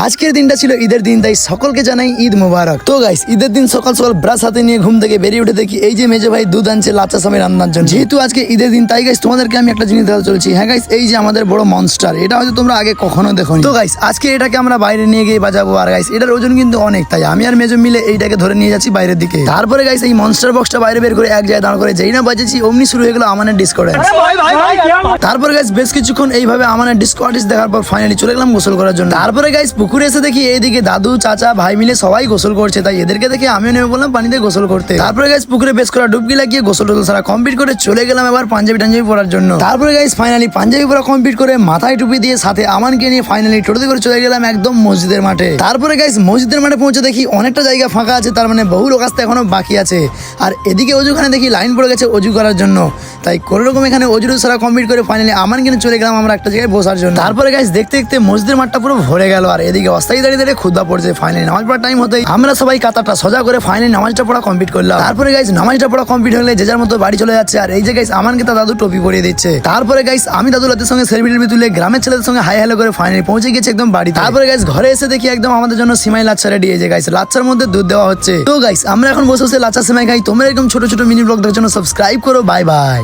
আজকের দিনটা ছিল ঈদের দিন, তাই সকলকে জানাই ঈদ মোবারক। তো গাইস, ঈদের দিন সকাল সকাল ব্রাশ হাতে নিয়ে ঘুম থেকে বেরিয়ে উঠে দেখি এই যে মেজো ভাই দুধ আনছে লাচ্চা সামে রান্নার জন্য। যেহেতু আজকে ঈদের দিন, তাই গাইস তোমাদেরকে আমি একটা জিনিস দেখাতে চলছি। হ্যাঁ গাইস, এই যে আমাদের বড় মনস্টার, এটা হয়তো তোমরা আগে কখনো দেখোনি। তো গাইস, আজকে এটাকে আমরা বাইরে নিয়ে গিয়ে বাজাবো। আর গাইস, এটার ওজন কিন্তু অনেক, তাই আমি আর মেজো মিলে এইটাকে ধরে নিয়ে যাচ্ছি বাইরের দিকে। তারপরে গাইস, এই মনস্টার বক্সটা বাইরে বের করে এক জায়গায় দাঁড় করে যেই না বাজেছি অমনি শুরু হয়ে গেল আমানের ডিস্কো ড্যান্স। তারপরে গাইস, বেশ কিছুক্ষণ এইভাবে আমাদের ডিস্কো আর্টিস্ট দেখার পর ফাইনালি চলে গেলাম গোসল করার জন্য। তারপরে গাইস, পুকুরে এসে দেখি এইদিকে দাদু চাচা ভাই মিলে সবাই গোসল করছে, তাই এদেরকে দেখে আমিও নেমে বললাম পানিতে গোসল করতে। তারপরে গাইস, পুকুরে বেশ করা ডুবকি লাগিয়ে গোসল টোসল সারা কমপ্লিট করে চলে গেলাম এবার পাঞ্জাবি টাঞ্জাবি পরার জন্য। তারপরে গাইস, ফাইনালি পাঞ্জাবি পরা কমপ্লিট করে মাথায় টুপি দিয়ে সাথে আমানকে নিয়ে ফাইনালি টোটোতে করে চলে গেলাম একদম মসজিদের মাঠে। তারপরে গাইস, মসজিদের মাঠে পৌঁছে দেখি অনেকটা জায়গা ফাঁকা আছে, তার মানে বহু লোক আসতে এখনো বাকি আছে। আর এদিকে অজুখানে দেখি লাইন পড়ে গেছে অজু করার জন্য, তাই কোনো রকম এখানে অজু সারা কমপ্লিট করে ফাইনালি আমার কিনে চলে গেলাম আমরা একটা জায়গায় বসার জন্য। তারপরে গাইস, দেখতে দেখতে মসজিদের মাঠটা পুরো ভরে গেল, আর এদিকে অস্থায়ী দাঁড়িয়ে দাঁড়িয়ে খুদবা পড়ছে। ফাইনালি নামাজ পড়ার টাইম হতেই আমরা সবাই কাতারটা সোজা করে ফাইনালি নামাজটা পড়া কমপ্লিট করলাম। তারপরে গাইস, নামাজটা পড়া কমপ্লিট হলে যে যার মতো বাড়ি চলে যাচ্ছে। আর এই যে গাইস, আমানকে তার দাদু টপি পরিয়ে দিচ্ছে। তারপরে গাইস, আমি দাদু লাতের সঙ্গে সেলফি টেলফি তুলে গ্রামের ছেলেদের সঙ্গে হাই হ্যালো করে ফাইনালি পৌঁছে গেছে একদম বাড়ি। তারপরে গাইস, ঘরে এসে দেখি একদম আমাদের জন্য সিমাই লাচ্চা রেডি হয়েছে। গাইস, লাচ্চার মধ্যে দুধ দেওয়া হচ্ছে। তো গাইস, আমরা এখন বসে বসে লাচ্চা সিমাই খাই। তোমরা এরকম ছোট ছোট মিনি ব্লগ দেখার জন্য সাবস্ক্রাইব করো। Bye bye.